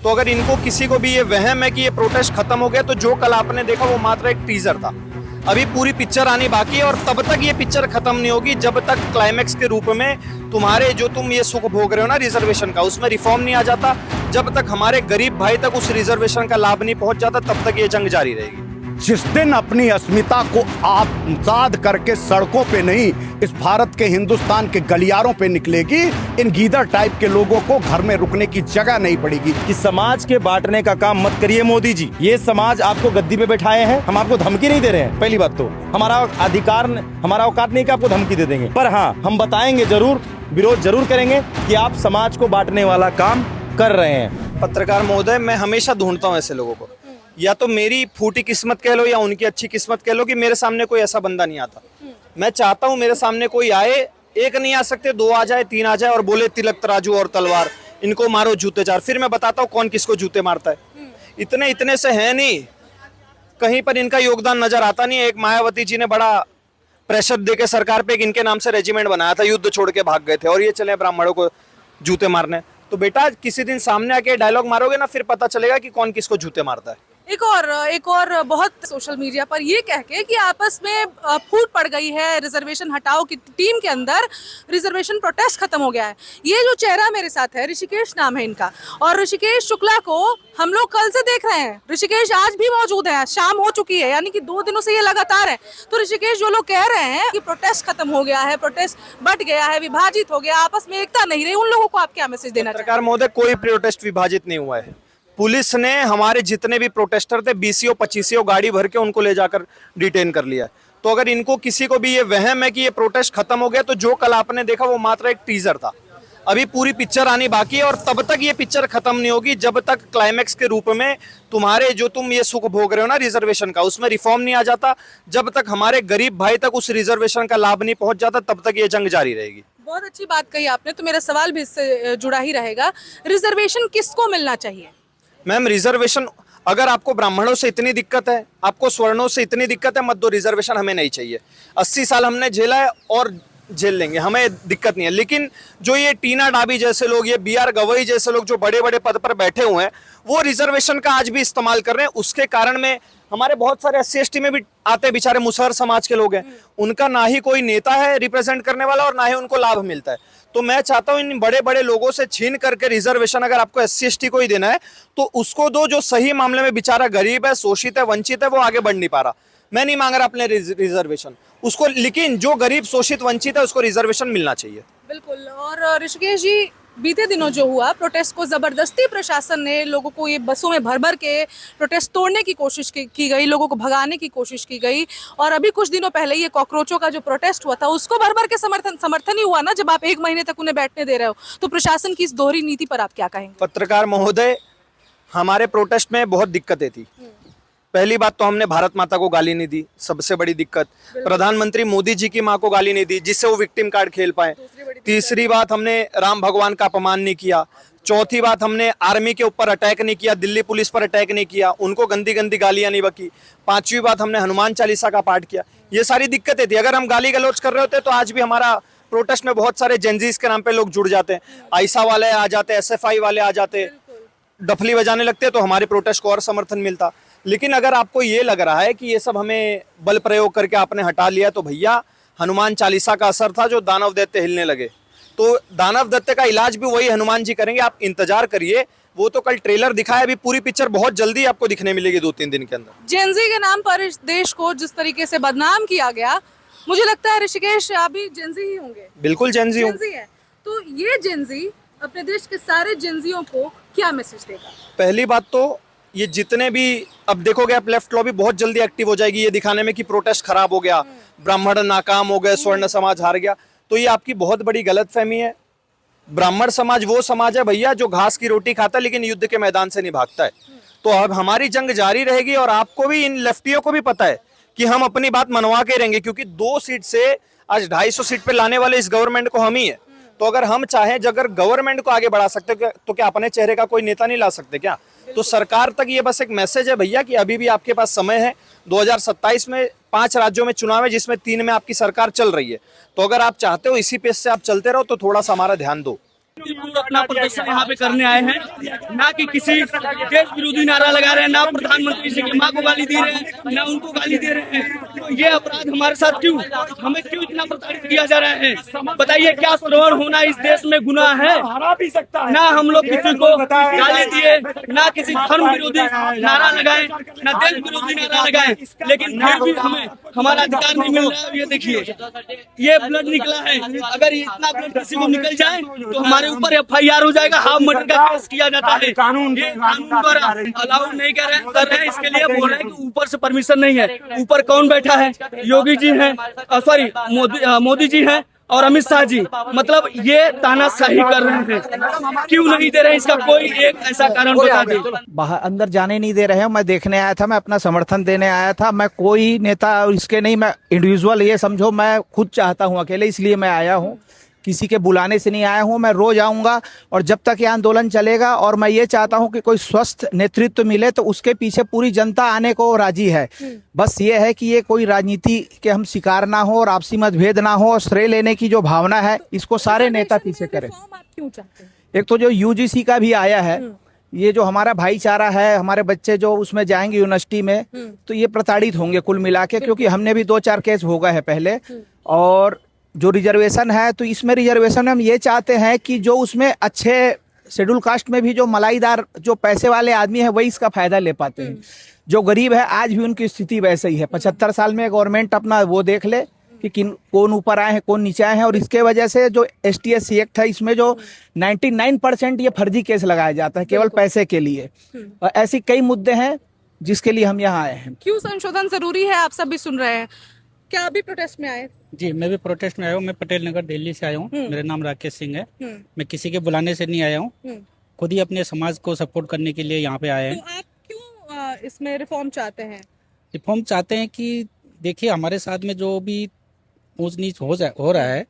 तो अगर इनको किसी को भी ये वहम है कि ये प्रोटेस्ट खत्म हो गया, तो जो कल आपने देखा वो मात्र एक टीजर था। अभी पूरी पिक्चर आनी बाकी है और तब तक ये पिक्चर खत्म नहीं होगी जब तक क्लाइमैक्स के रूप में तुम्हारे जो तुम ये सुख भोग रहे हो ना रिजर्वेशन का, उसमें रिफॉर्म नहीं आ जाता। जब तक हमारे गरीब भाई तक उस रिजर्वेशन का लाभ नहीं पहुंच जाता, तब तक ये जंग जारी रहेगी। जिस दिन अपनी अस्मिता को आत्मसात करके सड़कों पे नहीं, इस भारत के हिंदुस्तान के गलियारों पे निकलेगी, इन गीदड़ टाइप के लोगों को घर में रुकने की जगह नहीं पड़ेगी। कि समाज के बांटने का काम मत करिए मोदी जी। ये समाज आपको गद्दी पे बैठाए हैं, हम आपको धमकी नहीं दे रहे हैं। पहली बात तो हमारा अधिकार, हमारा औकात नहीं कि आपको धमकी दे देंगे, पर हाँ हम बताएंगे जरूर, विरोध जरूर करेंगे कि आप समाज को बांटने वाला काम कर रहे हैं। पत्रकार महोदय, मैं हमेशा ढूंढता हूँ ऐसे लोगों को, या तो मेरी फूटी किस्मत कह लो या उनकी अच्छी किस्मत कह लो कि मेरे सामने कोई ऐसा बंदा नहीं आता। मैं चाहता हूँ मेरे सामने कोई आए, एक नहीं आ सकते, 2 आ जाए, 3 आ जाए और बोले तिलक तराजू और तलवार, इनको मारो जूते चार। फिर मैं बताता हूँ कौन किसको जूते मारता है। इतने से है नहीं, कहीं पर इनका योगदान नजर आता नहीं है। एक मायावती जी ने बड़ा प्रेशर देके सरकार पे इनके नाम से रेजिमेंट बनाया था, युद्ध छोड़ के भाग गए थे और ये चले ब्राह्मणों को जूते मारने। तो बेटा किसी दिन सामने आके डायलॉग मारोगे ना, फिर पता चलेगा कि कौन किसको जूते मारता है। एक और बहुत सोशल मीडिया पर ये कह के कि आपस में फूट पड़ गई है रिजर्वेशन हटाओ की टीम के अंदर, रिजर्वेशन प्रोटेस्ट खत्म हो गया है। ये जो चेहरा मेरे साथ है, ऋषिकेश नाम है इनका, और ऋषिकेश शुक्ला को हम लोग कल से देख रहे हैं। ऋषिकेश आज भी मौजूद है, शाम हो चुकी है, यानी कि 2 दिनों से ये लगातार है। तो ऋषिकेश जो लोग कह रहे हैं कि प्रोटेस्ट खत्म हो गया है, प्रोटेस्ट बट गया है, विभाजित हो गया, आपस में एकता नहीं रही, उन लोगों को आप क्या मैसेज देना चाहते हैं? सरकार महोदय, कोई प्रोटेस्ट विभाजित नहीं हुआ है। पुलिस ने हमारे जितने भी प्रोटेस्टर थे 20 25 गाड़ी भर के उनको ले जाकर डिटेन कर लिया है। तो अगर इनको किसी को भी ये वहम है कि ये प्रोटेस्ट खत्म हो गया, तो जो कल आपने देखा वो मात्र एक टीजर था। अभी पूरी पिक्चर आनी बाकी है और तब तक ये पिक्चर खत्म नहीं होगी जब तक क्लाइमैक्स के रूप में तुम्हारे जो तुम ये सुख भोग रहे हो ना रिजर्वेशन का, उसमें रिफॉर्म नहीं आ जाता। जब तक हमारे गरीब भाई तक उस रिजर्वेशन का लाभ नहीं पहुंच जाता, तब तक ये जंग जारी रहेगी। बहुत अच्छी बात कही आपने, तो मेरा सवाल भी इससे जुड़ा ही रहेगा। रिजर्वेशन किसको मिलना चाहिए? मैम, रिजर्वेशन अगर आपको ब्राह्मणों से इतनी दिक्कत है, आपको स्वर्णों से इतनी दिक्कत है, मत दो रिजर्वेशन, हमें नहीं चाहिए। 80 साल हमने झेला है और झेल लेंगे, हमें दिक्कत नहीं है। लेकिन जो ये टीना डाबी जैसे लोग, ये BR गवई जैसे लोग जो बड़े बड़े पद पर बैठे हुए हैं, वो रिजर्वेशन का आज भी इस्तेमाल कर रहे हैं। उसके कारण में हमारे बहुत सारे SC ST में भी आते बेचारे मुसहर समाज के लोग हैं, उनका ना ही कोई नेता है रिप्रेजेंट करने वाला और ना ही उनको लाभ मिलता है। तो मैं चाहता हूं इन बड़े बड़े लोगों से छीन करके रिजर्वेशन अगर आपको SC ST को ही देना है तो उसको दो, जो सही मामले में बेचारा गरीब है, शोषित है, वंचित है, वो आगे बढ़ नहीं पा रहा। मैं नहीं मांग रहा अपने रिजर्वेशन उसको, लेकिन जो गरीब शोषित वंचित है उसको रिजर्वेशन मिलना चाहिए। बिल्कुल। और ऋषिकेश जी, बीते दिनों जो हुआ प्रोटेस्ट को जबरदस्ती प्रशासन ने लोगों को ये बसों में भर भर के प्रोटेस्ट तोड़ने की कोशिश की गई, लोगों को भगाने की कोशिश की गई। और अभी कुछ दिनों पहले ये कॉकरोचों का जो प्रोटेस्ट हुआ था उसको भर भर के समर्थन ही हुआ ना, जब आप 1 महीने तक उन्हें बैठने दे रहे हो। तो प्रशासन की इस दोहरी नीति पर आप क्या कहेंगे? पत्रकार महोदय, हमारे प्रोटेस्ट में बहुत दिक्कतें थी। पहली बात तो हमने भारत माता को गाली नहीं दी, सबसे बड़ी दिक्कत। प्रधानमंत्री मोदी जी की माँ को गाली नहीं दी जिससे वो विक्टिम कार्ड खेल पाए। तीसरी बात, हमने राम भगवान का अपमान नहीं किया। चौथी बात, हमने आर्मी के ऊपर अटैक नहीं किया, दिल्ली पुलिस पर अटैक नहीं किया, उनको गंदी गंदी गालियां नहीं बकी। 5वीं बात, हमने हनुमान चालीसा का पाठ किया। ये सारी दिक्कतें थी। अगर हम गाली गलौज कर रहे होते तो आज भी हमारा प्रोटेस्ट में बहुत सारे जेनजीज के नाम पे लोग जुड़ जाते हैं, आईसा वाले आ जाते, SFI वाले आ जाते, डफली बजाने लगते, तो हमारे प्रोटेस्ट को और समर्थन मिलता। लेकिन अगर आपको ये लग रहा है कि ये सब हमें बल प्रयोग करके आपने हटा लिया, तो भैया हनुमान चालीसा का असर था जो दानव दैत्य हिलने लगे। तो दानव दैत्य का इलाज भी वही हनुमान जी करेंगे, आप इंतजार करिए। वो तो कल ट्रेलर दिखाया, अभी पूरी पिक्चर बहुत जल्दी आपको दिखने मिलेगी 2-3 दिन के अंदर। जेनजी के नाम पर इस देश को जिस तरीके से बदनाम किया गया, मुझे लगता है ऋषिकेश आप भी जेनजी ही होंगे। बिल्कुल जेनजी हूँ। है। तो ये जेनजी अपने देश के सारे जेनजियों को क्या मैसेज देगा? पहली बात तो ये जितने भी, अब देखोगे आप, लेफ्ट लॉबी बहुत जल्दी एक्टिव हो जाएगी ये दिखाने में कि प्रोटेस्ट खराब हो गया, ब्राह्मण नाकाम हो गए, स्वर्ण समाज हार गया। तो ये आपकी बहुत बड़ी गलतफहमी है। ब्राह्मण समाज वो समाज है भैया जो घास की रोटी खाता है लेकिन युद्ध के मैदान से नहीं भागता है। तो अब हमारी जंग जारी रहेगी और आपको भी, इन लेफ्टियों को भी पता है कि हम अपनी बात मनवा के रहेंगे, क्योंकि 2 सीट से आज 250 सीट पे लाने वाले इस गवर्नमेंट को हम ही है। तो अगर हम चाहें, अगर गवर्नमेंट को आगे बढ़ा सकते तो क्या अपने चेहरे का कोई नेता नहीं ला सकते क्या? तो सरकार तक ये बस एक मैसेज है भैया कि अभी भी आपके पास समय है। 2027 में 5 राज्यों में चुनाव है जिसमें 3 में आपकी सरकार चल रही है। तो अगर आप चाहते हो इसी पेस से आप चलते रहो तो थोड़ा सा हमारा ध्यान दो। जरूर अपना प्रदर्शन यहाँ पे करने आए हैं, ना कि किसी देश विरोधी नारा लगा रहे हैं, ना प्रधानमंत्री जी की माँ को गाली दे रहे हैं, ना उनको गाली दे रहे हैं। तो ये अपराध हमारे साथ क्यों, हमें क्यों इतना प्रताड़ित किया जा रहा है? बताइए, क्या श्रवण होना इस देश में गुनाह है? ना हम लोग किसी को गाली दिए, ना किसी धर्म विरोधी नारा लगाए, ना देश विरोधी नारा लगाए, लेकिन फिर भी हमें हमारा अधिकार नहीं मिल रहा है। ये देखिए, ये ब्लड निकला है। अगर इतना ब्लड किसी को निकल जाए तो हमारे ऊपर FIR हो जाएगा, हाफ मर्डर का केस किया जाता है। कानून द्वारा अलाउ नहीं कर रहे हैं, इसके लिए बोल रहे हैं कि ऊपर से परमिशन नहीं है। ऊपर कौन बैठा है? योगी जी हैं, सॉरी मोदी जी हैं और अमित शाह जी। मतलब ये तानाशाही कर रहे हैं, क्यों नहीं दे रहे हैं? इसका कोई एक ऐसा कारण बता दे। बाहर अंदर जाने नहीं दे रहे हैं। मैं देखने आया था, मैं अपना समर्थन देने आया था। मैं कोई नेता इसके नहीं, मैं इंडिविजुअल, ये समझो मैं खुद चाहता हूं अकेले, इसलिए मैं आया हूं। किसी के बुलाने से नहीं आया हूं। मैं रोज आऊंगा और जब तक ये आंदोलन चलेगा, और मैं ये चाहता हूं कि कोई स्वस्थ नेतृत्व मिले तो उसके पीछे पूरी जनता आने को राजी है। बस ये है कि ये कोई राजनीति के हम शिकार ना हो और आपसी मतभेद ना हो और श्रेय लेने की जो भावना है, इसको सारे नेता पीछे करें। क्यों चाहते हैं? एक तो जो UGC का भी आया है, ये जो हमारा भाईचारा है, हमारे बच्चे जो उसमें जाएंगे यूनिवर्सिटी में, तो ये प्रताड़ित होंगे कुल मिला के, क्योंकि हमने भी 2-4 केस भोगा है पहले। और जो रिजर्वेशन है, तो इसमें रिजर्वेशन हम ये चाहते हैं कि जो उसमें अच्छे शेड्यूल कास्ट में भी जो मलाईदार, जो पैसे वाले आदमी है, वही इसका फायदा ले पाते हैं। जो गरीब है, आज भी उनकी स्थिति वैसे ही है। 75 साल में गवर्नमेंट अपना वो देख ले कि कौन ऊपर आए हैं, कौन नीचे आए हैं। और इसके वजह से जो ST/SC एक्ट है, इसमें जो 99% ये फर्जी केस लगाया जाता है केवल पैसे के लिए। और ऐसी कई मुद्दे हैं जिसके लिए हम यहाँ आए हैं। क्यों संशोधन जरूरी है, आप सब भी सुन रहे हैं। क्या अभी प्रोटेस्ट में आए? जी, मैं भी प्रोटेस्ट में आया हूँ। मैं पटेल नगर दिल्ली से आया हूँ। मेरा नाम राकेश सिंह है। मैं किसी के बुलाने से नहीं आया हूँ, खुद ही अपने समाज को सपोर्ट करने के लिए यहाँ पे आए हैं। तो आप क्यों इसमें रिफॉर्म चाहते हैं? रिफॉर्म चाहते हैं कि देखिए, हमारे साथ में जो भी ऊंच नीच हो रहा है,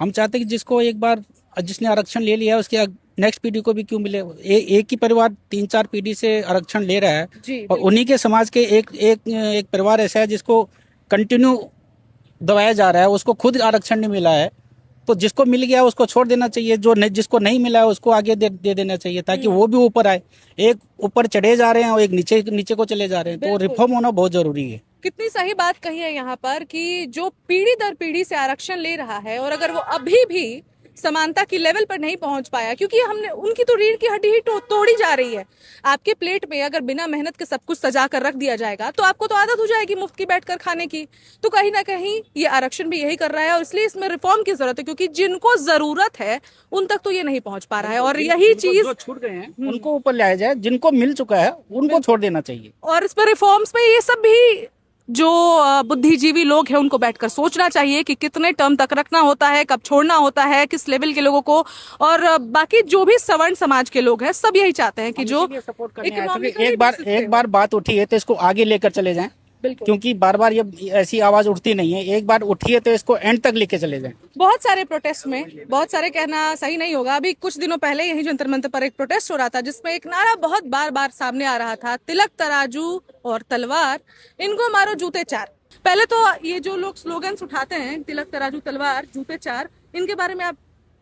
हम चाहते हैं कि जिसको एक बार जिसने आरक्षण ले लिया है, उसके नेक्स्ट पीढ़ी को भी क्यों मिले। एक ही परिवार 3-4 पीढ़ी से आरक्षण ले रहा है, और उन्हीं के समाज के एक परिवार ऐसा है जिसको कंटिन्यू दबाया जा रहा है, उसको खुद आरक्षण नहीं मिला है। तो जिसको मिल गया उसको छोड़ देना चाहिए, जिसको नहीं मिला है उसको आगे दे देना चाहिए, ताकि वो भी ऊपर आए। एक ऊपर चढ़े जा रहे हैं और एक नीचे को चले जा रहे हैं, तो रिफॉर्म होना बहुत जरूरी है। कितनी सही बात कही है यहाँ पर कि जो पीढ़ी दर पीढ़ी से आरक्षण ले रहा है, और अगर वो अभी भी समानता की लेवल पर नहीं पहुंच पाया, क्योंकि हमने उनकी तो रीढ़ की हड्डी ही तोड़ी जा रही है। आपके प्लेट में अगर बिना मेहनत के सब कुछ सजा कर रख दिया जाएगा, तो आपको तो आदत हो जाएगी मुफ्त की बैठकर खाने की। तो कहीं ना कहीं ये आरक्षण भी यही कर रहा है, और इसलिए इसमें रिफॉर्म की जरूरत है, क्योंकि जिनको जरूरत है उन तक तो ये नहीं पहुंच पा रहा है। और यही चीज छूट गए हैं उनको ऊपर लाया जाए, जिनको मिल चुका है उनको छोड़ देना चाहिए। और इसमें रिफॉर्म्स में ये सब भी जो बुद्धिजीवी लोग हैं उनको बैठकर सोचना चाहिए कि कितने टर्म तक रखना होता है, कब छोड़ना होता है, किस लेवल के लोगों को। और बाकी जो भी सवर्ण समाज के लोग हैं, सब यही चाहते हैं कि जो एक बार बात उठी है तो इसको आगे लेकर चले जाएं, क्योंकि बार बार ये ऐसी आवाज उठती नहीं है। एक बार उठी है तो इसको एंड तक लेके चले जाएं। बहुत सारे प्रोटेस्ट में, बहुत सारे कहना सही नहीं होगा, अभी कुछ दिनों पहले यही जंतर मंतर पर एक प्रोटेस्ट हो रहा था, जिसमें एक नारा बहुत बार बार सामने आ रहा था, तिलक तराजू और तलवार, इनको मारो जूते 4। पहले तो ये जो लोग स्लोगन्स उठाते हैं, तिलक तराजू तलवार जूते 4, इनके बारे में आप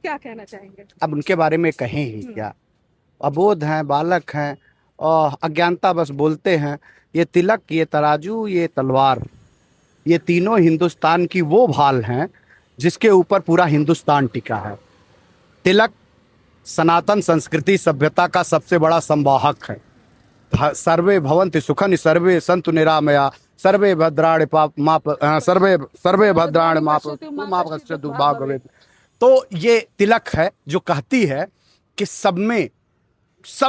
क्या कहना चाहेंगे? अब उनके बारे में कहें ही क्या, अबोध हैं, बालक हैं और अज्ञानता बस बोलते हैं। ये तिलक, ये तराजू, ये तलवार, ये तीनों हिंदुस्तान की वो भाल हैं जिसके ऊपर पूरा हिंदुस्तान टिका है। तिलक सनातन संस्कृति सभ्यता का सबसे बड़ा संवाहक है। सर्वे भवन्ति सुखनि सर्वे सन्तु निरामया सर्वे भद्राणि सर्वे भद्राणि मा पश्यन्तु मा भवेत्। तो ये तिलक है जो कहती है कि सब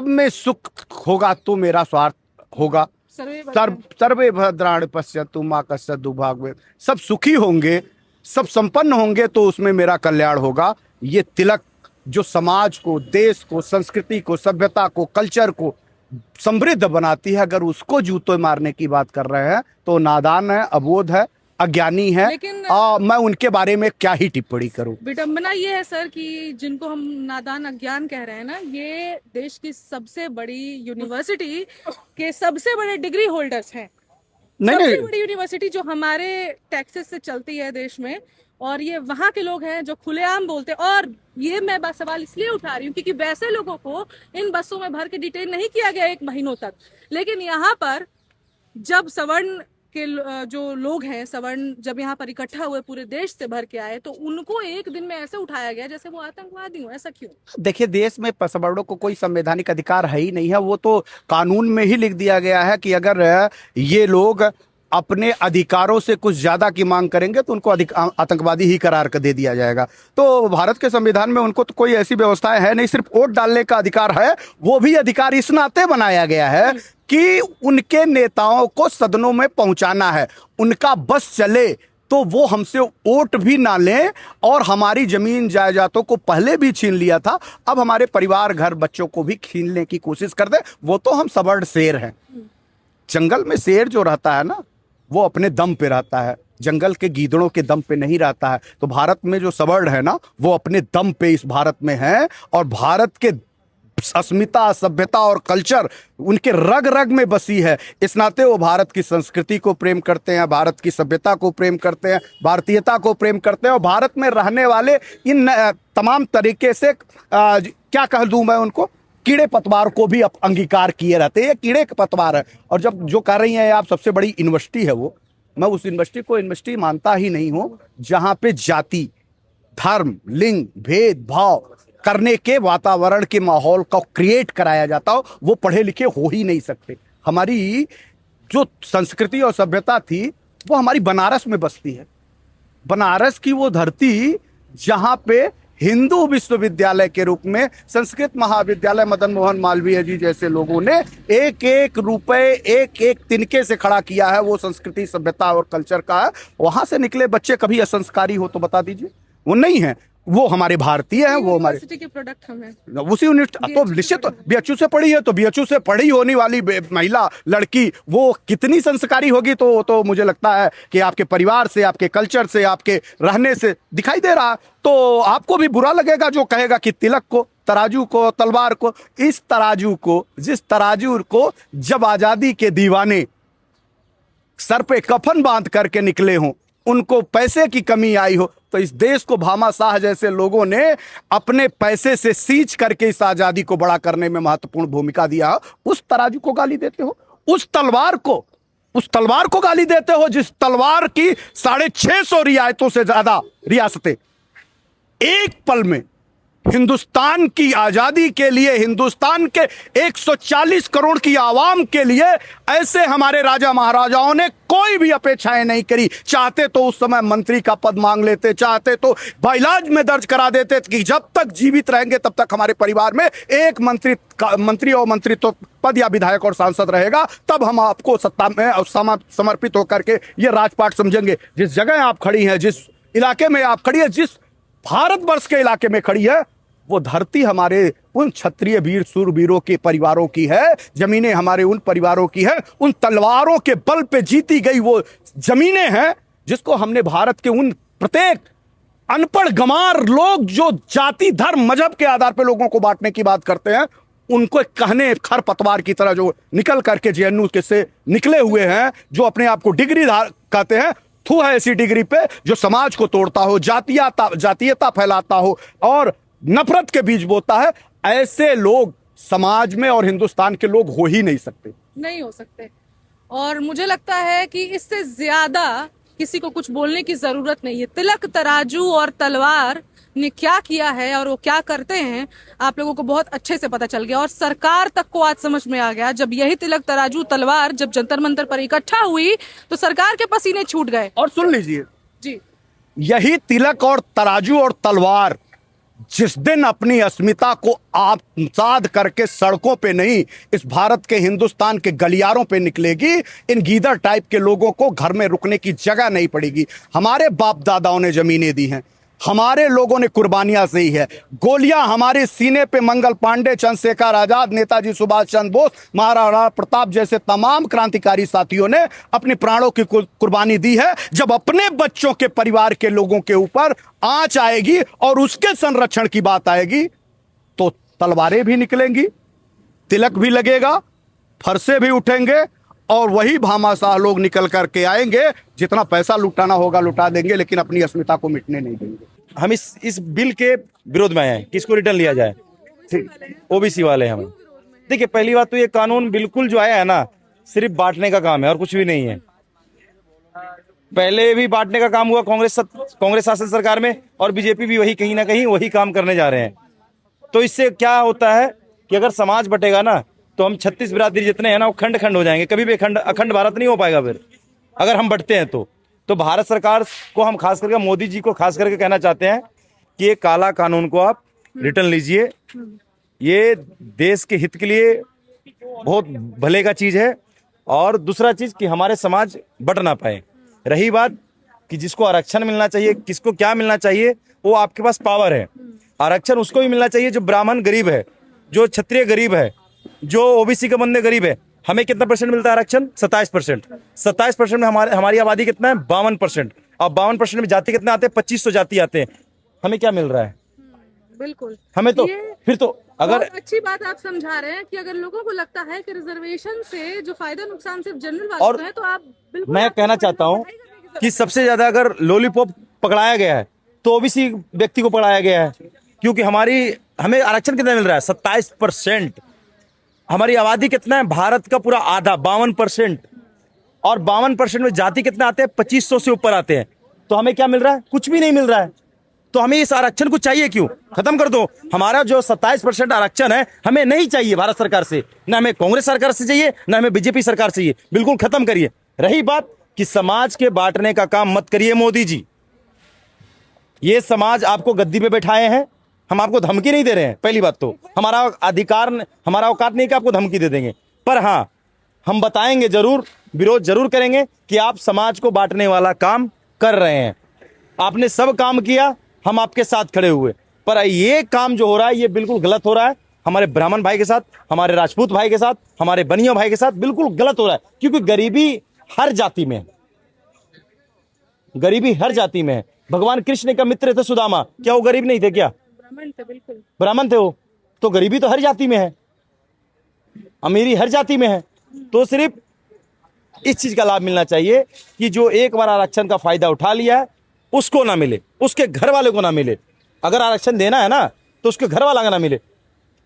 में सुख होगा तो मेरा स्वार्थ होगा। सर्वे भद्राणि पश्यन्तु मा कश्चित् दुर्भाग्येत्। सब सुखी होंगे, सब संपन्न होंगे तो उसमें मेरा कल्याण होगा। ये तिलक जो समाज को, देश को, संस्कृति को, सभ्यता को, कल्चर को समृद्ध बनाती है, अगर उसको जूते मारने की बात कर रहे हैं तो नादान है, अबोध है, अज्ञानी है। मैं उनके बारे में क्या ही टिप्पणी करूं। विडंबना ये है सर कि जिनको हम नादान अज्ञान कह रहे हैं ना, ये देश की सबसे बड़ी यूनिवर्सिटी के सबसे बड़े डिग्री होल्डर्स हैं। सबसे बड़ी यूनिवर्सिटी जो हमारे टैक्सेस से चलती है देश में, और ये वहां के लोग हैं जो खुलेआम बोलते हैं। और ये मैं सवाल इसलिए उठा रही हूँ क्योंकि वैसे लोगों को इन बसों में भर के डिटेन नहीं किया गया 1 महीनों तक, लेकिन यहाँ पर जब सवर्ण के जो लोग हैं, सवर्ण जब यहाँ पर इकट्ठा हुए पूरे देश से भर के आए, तो उनको एक दिन में ऐसे उठाया गया जैसे वो आतंकवादी हो। ऐसा क्यों? देखिए, देश में सवर्णों को कोई संवैधानिक अधिकार है ही नहीं है। वो तो कानून में ही लिख दिया गया है कि अगर ये लोग अपने अधिकारों से कुछ ज्यादा की मांग करेंगे तो उनको आतंकवादी ही करार कर दे दिया जाएगा। तो भारत के संविधान में उनको तो कोई ऐसी व्यवस्था है नहीं, सिर्फ वोट डालने का अधिकार है। वो भी अधिकार इस नाते बनाया गया है कि उनके नेताओं को सदनों में पहुंचाना है, उनका बस चले तो वो हमसे वोट भी ना लें और हमारी जमीन जायदादों को पहले भी छीन लिया था, अब हमारे परिवार घर बच्चों को भी छीनने की कोशिश कर दे। वो तो हम सवर्ण शेर हैं। जंगल में शेर जो रहता है ना, वो अपने दम पे रहता है, जंगल के गीदड़ों के दम पे नहीं रहता है। तो भारत में जो सवर्ण है ना, वो अपने दम पे इस भारत में है और भारत के अस्मिता, सभ्यता और कल्चर उनके रग रग में बसी है। इस नाते वो भारत की संस्कृति को प्रेम करते हैं, भारत की सभ्यता को प्रेम करते हैं, भारतीयता को प्रेम करते हैं और भारत में रहने वाले इन तमाम तरीके से क्या कह दूं मैं उनको, कीड़े पतवार को भी अंगीकार किए रहते हैं। ये कीड़े के पतवार है। और जब जो कह रही हैं आप सबसे बड़ी यूनिवर्सिटी है वो, मैं उस यूनिवर्सिटी को यूनिवर्सिटी मानता ही नहीं हूं जहां पे जाति, धर्म, लिंग, भेदभाव करने के वातावरण के माहौल का क्रिएट कराया जाता हो। वो पढ़े लिखे हो ही नहीं सकते। हमारी जो संस्कृति और सभ्यता थी वो हमारी बनारस में बसती है। बनारस की वो धरती जहां पे हिंदू विश्वविद्यालय के रूप में संस्कृत महाविद्यालय मदन मोहन मालवीय जी जैसे लोगों ने एक एक रुपए, एक एक तिनके से खड़ा किया है, वो संस्कृति, सभ्यता और कल्चर का है। वहां से निकले बच्चे कभी असंस्कारी हो तो बता दीजिए? वो नहीं है, वो हमारे भारतीय हैं, वो हमारे यूनिवर्सिटी के प्रोडक्ट हम हैं। उसी यूनिवर्सिटी तो निश्चित बीएचयू से पढ़ी है, तो बीएचयू से पढ़ी होने वाली महिला लड़की वो कितनी संस्कारी होगी? तो मुझे लगता है कि आपके परिवार से, आपके कल्चर से, आपके रहने से दिखाई दे रहा। तो आपको भी बुरा लगेगा जो कहेगा कि तिलक को, तराजू को, तलवार को, इस तराजू को, जिस तराजू को जब आजादी के दीवाने सर पे कफन बांध करके निकले हों, उनको पैसे की कमी आई हो, तो इस देश को भामा शाह जैसे लोगों ने अपने पैसे से सींच करके इस आजादी को बड़ा करने में महत्वपूर्ण भूमिका दिया। उस तराजू को गाली देते हो, उस तलवार को गाली देते हो, जिस तलवार की 650 रियायतों से ज्यादा रियासतें एक पल में हिंदुस्तान की आजादी के लिए, हिंदुस्तान के 140 करोड़ की आवाम के लिए ऐसे हमारे राजा महाराजाओं ने कोई भी अपेक्षाएं नहीं करी। चाहते तो उस समय मंत्री का पद मांग लेते, चाहते तो बाइलाज में दर्ज करा देते कि जब तक जीवित रहेंगे तब तक हमारे परिवार में एक मंत्री और मंत्रित्व पद या विधायक और सांसद रहेगा, तब हम आपको सत्ता में समर्पित होकर के ये राजपाट समझेंगे। जिस जगह आप खड़ी हैं, जिस इलाके में आप खड़ी है, जिस भारतवर्ष के इलाके में खड़ी है, वो धरती हमारे उन क्षत्रिय वीर सूरवीरों के परिवारों की है, जमीनें हमारे उन परिवारों की है, उन तलवारों के बल पे जीती गई वो जमीनें हैं जिसको हमने भारत के उन प्रत्येक अनपढ़ गंवार लोग जो जाति, धर्म, मजहब के आधार पर लोगों को बांटने की बात करते हैं, उनको कहने खरपतवार की तरह जो निकल करके जेएनयू के से निकले हुए हैं, जो अपने आप को डिग्री कहते हैं, थू है ऐसी डिग्री पे जो समाज को तोड़ता हो, जातीयता फैलाता हो और नफरत के बीज बोता है। ऐसे लोग समाज में और हिंदुस्तान के लोग हो ही नहीं सकते। और मुझे लगता है कि इससे ज्यादा किसी को कुछ बोलने की जरूरत नहीं है। तिलक, तराजू और तलवार ने क्या किया है और वो क्या करते हैं आप लोगों को बहुत अच्छे से पता चल गया, और सरकार तक को आज समझ में आ गया। जब यही तिलक, तराजू, तलवार जब जंतर मंतर पर इकट्ठा हुई तो सरकार के पसीने छूट गए। और सुन लीजिए जी, यही तिलक और तराजू और तलवार जिस दिन अपनी अस्मिता को आत्मसात करके सड़कों पे नहीं, इस भारत के, हिंदुस्तान के गलियारों पे निकलेगी, इन गीदड़ टाइप के लोगों को घर में रुकने की जगह नहीं पड़ेगी। हमारे बाप दादाओं ने जमीनें दी हैं, हमारे लोगों ने कुर्बानियां दी है। गोलियां हमारे सीने पे मंगल पांडे, चंद्रशेखर आजाद, नेताजी सुभाष चंद्र बोस, महाराणा प्रताप जैसे तमाम क्रांतिकारी साथियों ने अपने प्राणों की कुर्बानी दी है। जब अपने बच्चों के परिवार के लोगों के ऊपर आंच आएगी और उसके संरक्षण की बात आएगी तो तलवारें भी निकलेंगी, तिलक भी लगेगा, फरसे भी उठेंगे और वही भामाशाह लोग निकल करके आएंगे, जितना पैसा लुटाना होगा लुटा देंगे, लेकिन अपनी अस्मिता को मिटने नहीं देंगे। हम इस बिल के विरोध में आए हैं, किसको रिटर्न लिया जाए। ओबीसी वाले हम। देखिए, पहली बात तो ये कानून बिल्कुल जो आया है ना, सिर्फ बांटने का काम है और कुछ भी नहीं है। पहले भी बांटने का काम हुआ कांग्रेस शासन सरकार में, और बीजेपी भी वही कहीं ना कहीं वही काम करने जा रहे हैं। तो इससे क्या होता है कि अगर समाज बटेगा ना, तो हम 36 बिरादरी जितने हैं ना, वो खंड खंड हो जाएंगे। कभी भी अखंड भारत नहीं हो पाएगा फिर, अगर हम बटते हैं तो भारत सरकार को हम खास करके, मोदी जी को खास करके कहना चाहते हैं कि ये काला कानून को आप रिटर्न लीजिए। ये देश के हित के लिए बहुत भले का चीज है। और दूसरा चीज कि हमारे समाज बट ना पाए। रही बात कि जिसको आरक्षण मिलना चाहिए, किसको क्या मिलना चाहिए, वो आपके पास पावर है। आरक्षण उसको भी मिलना चाहिए जो ब्राह्मण गरीब है, जो क्षत्रिय गरीब है, जो ओबीसी के बंदे गरीब है। हमें कितना परसेंट मिलता है आरक्षण? 27%। 27% में हमारी आबादी कितना है? 52%। और 52% में जाति कितने आते हैं? 2500 जाति आते हैं। हमें क्या मिल रहा है? बिल्कुल। हमें तो फिर तो अगर बहुत अच्छी बात आप समझा रहे हैं कि अगर लोगों को लगता है कि रिजर्वेशन से जो फायदा नुकसान सिर्फ जनरल वालों और को है, तो आप बिल्कुल, मैं कहना चाहता हूं कि सबसे ज्यादा अगर लॉलीपॉप पकड़ाया गया है तो ओबीसी व्यक्ति को पकड़ाया गया है, क्योंकि हमें आरक्षण कितना मिल रहा है? 27%। हमारी आबादी कितना है? भारत का पूरा आधा, 52%। और 52% में जाति कितना आते हैं? 2500 से ऊपर आते हैं। तो हमें क्या मिल रहा है? कुछ भी नहीं मिल रहा है। तो हमें इस आरक्षण को चाहिए क्यों? खत्म कर दो। हमारा जो 27% आरक्षण है, हमें नहीं चाहिए भारत सरकार से, ना हमें कांग्रेस सरकार से चाहिए, ना हमें बीजेपी सरकार से चाहिए। बिल्कुल खत्म करिए। रही बात कि समाज के बांटने का काम मत करिए मोदी जी। ये समाज आपको गद्दी पे बैठाए हैं, हम आपको धमकी नहीं दे रहे हैं। पहली बात तो हमारा औकात नहीं कि आपको धमकी दे देंगे, पर हाँ, हम बताएंगे जरूर, विरोध जरूर करेंगे कि आप समाज को बांटने वाला काम कर रहे हैं। आपने सब काम किया, हम आपके साथ खड़े हुए, पर ये काम जो हो रहा है ये बिल्कुल गलत हो रहा है। हमारे ब्राह्मण भाई के साथ, हमारे राजपूत भाई के साथ, हमारे बनिया भाई के साथ बिल्कुल गलत हो रहा है। क्योंकि गरीबी हर जाति में है, गरीबी हर जाति में है। भगवान कृष्ण का मित्र थे सुदामा, क्या वो गरीब नहीं थे? क्या ब्राह्मण थे वो? तो गरीबी तो हर जाति में है, अमीरी हर जाति में है। तो सिर्फ इस चीज का लाभ मिलना चाहिए कि जो एक बार आरक्षण का फायदा उठा लिया है उसको ना मिले, उसके घर वाले को ना मिले। अगर आरक्षण देना है ना तो उसके घर वाला का ना मिले।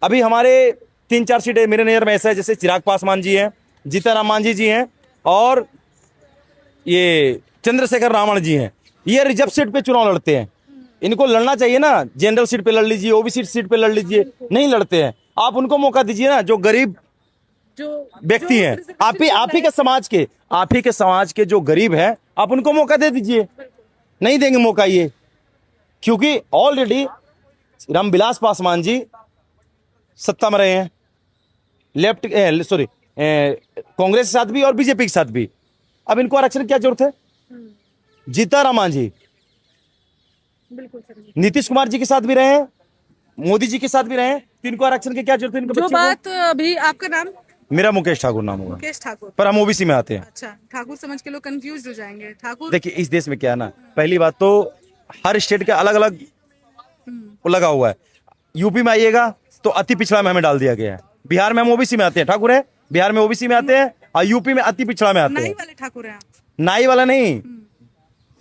अभी हमारे 3-4 सीटें मेरे नजर में ऐसा है, जैसे चिराग पासवान जी हैं, जीताराम मांझी जी हैं, और ये चंद्रशेखर रावण जी हैं। ये रिजर्व सीट पे चुनाव लड़ते हैं। इनको लड़ना चाहिए ना, जनरल सीट पे लड़ लीजिए, ओबीसी सीट पे लड़ लीजिए, नहीं लड़ते हैं। आप उनको मौका दीजिए ना, जो गरीब व्यक्ति हैं, आप ही के समाज के जो गरीब हैं, आप उनको मौका दे दीजिए। नहीं देंगे मौका ये, क्योंकि ऑलरेडी रामविलास पासवान जी सत्ता में रहे हैं, कांग्रेस के साथ भी और बीजेपी के साथ भी। अब इनको आरक्षण की क्या जरूरत है? जीताराम मांझी नीतीश कुमार जी के साथ भी रहे हैं, मोदी जी के साथ भी रहे हैं, तो इनको आरक्षण की क्या जरूरत है? इनको जो बात अभी, आपका नाम? मेरा मुकेश ठाकुर नाम होगा। मुकेश ठाकुर। पर हम ओबीसी में आते हैं। अच्छा, ठाकुर समझ के लोग कंफ्यूज हो जाएंगे। ठाकुर, देखिए, इस देश में क्या है ना, पहली बात तो हर स्टेट के अलग अलग लगा हुआ है। यूपी में आइएगा तो अति पिछड़ा में हमें डाल दिया गया है। बिहार में हम ओबीसी में आते हैं, ठाकुर है, बिहार में ओबीसी में आते हैं, और यूपी में अति पिछड़ा में आते नाई हैं। वाले ठाकुर हैं आप? नाई वाला नहीं,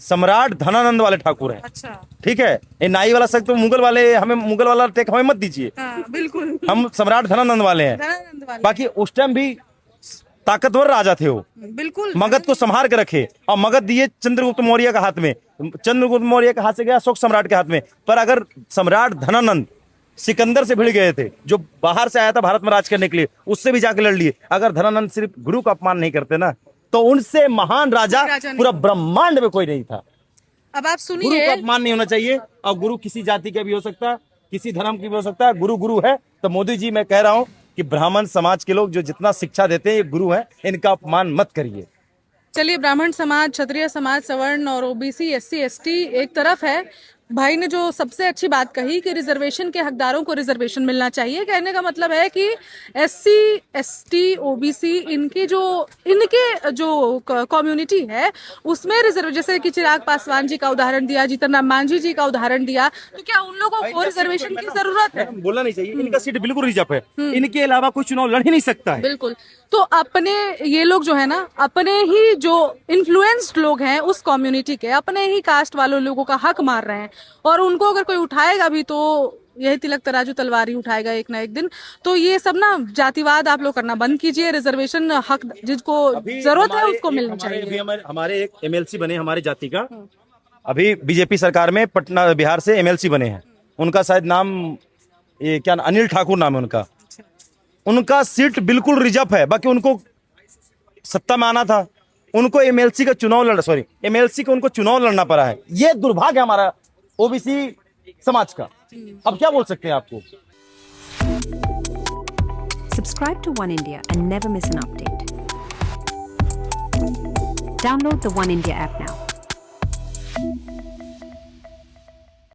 सम्राट धनानंद वाले ठाकुर हैं। अच्छा, ठीक है, ये नाई वाला शब्द तो मुगल वाले, हमें मुगल वाला टेक हमें मत दीजिए। हाँ, बिल्कुल। हम सम्राट धनानंद वाले हैं। धनानंद वाले। बाकी उस टाइम भी ताकतवर राजा थे वो, बिल्कुल। मगध को संभाल के रखे, और मगध दिए चंद्रगुप्त मौर्य के हाथ में। चंद्रगुप्त मौर्य के हाथ से गया अशोक सम्राट के हाथ में। पर अगर सम्राट धनानंद सिकंदर से भिड़ गए थे, जो बाहर से आया था भारत में राज करने के लिए, उससे भी जाके लड़ लिए। अगर धनानंद सिर्फ गुरु का अपमान नहीं करते ना, तो उनसे महान राजा पूरा ब्रह्मांड में कोई नहीं था। अब आप गुरु सुनिए, का अपमान नहीं होना चाहिए। और गुरु किसी जाति का भी हो सकता है, किसी धर्म की भी हो सकता है। गुरु गुरु है। तो मोदी जी, मैं कह रहा हूं कि ब्राह्मण समाज के लोग जो जितना शिक्षा देते हैं, ये गुरु है, इनका अपमान मत करिए। चलिए, ब्राह्मण समाज, क्षत्रिय समाज, सवर्ण और ओबीसी, एससी, एसटी एक तरफ है, भाई ने जो सबसे अच्छी बात कही कि रिजर्वेशन के हकदारों को रिजर्वेशन मिलना चाहिए, कहने का मतलब है कि एससी, एसटी, ओबीसी इनके जो कम्युनिटी है उसमें रिजर्व, जैसे कि चिराग पासवान जी का उदाहरण दिया, जीतन राम मांझी जी का उदाहरण दिया, तो क्या उन लोगों को रिजर्वेशन की जरूरत है? बोलना नहीं चाहिए, इनका सीट बिल्कुल रिजर्व है, इनके अलावा कोई चुनाव लड़ ही नहीं सकता है। बिल्कुल। तो अपने ये लोग जो है ना, अपने ही जो इन्फ्लुएंस्ड लोग हैं उस कम्युनिटी के, अपने ही कास्ट वालों लोगों का हक मार रहे हैं, और उनको अगर कोई उठाएगा भी तो यही तिलक तराजू तलवार ही उठाएगा एक ना एक दिन। तो ये सब ना जातिवाद आप लोग करना बंद कीजिए, रिजर्वेशन हक जिसको जरूरत है उसको मिलना चाहिए। हमारे एक एमएलसी बने हमारे जाति का, अभी बीजेपी सरकार में पटना बिहार से एमएलसी बने हैं, उनका शायद नाम ये क्या अनिल ठाकुर नाम है उनका। उनका सीट बिल्कुल रिजर्व है, बाकी उनको सत्ता में आना था, उनको एमएलसी को उनको चुनाव लड़ना पड़ा है। ये दुर्भाग्य है हमारा ओबीसी समाज का। अब क्या बोल सकते हैं आपको। Subscribe to One India and never miss an update. Download the One India app now.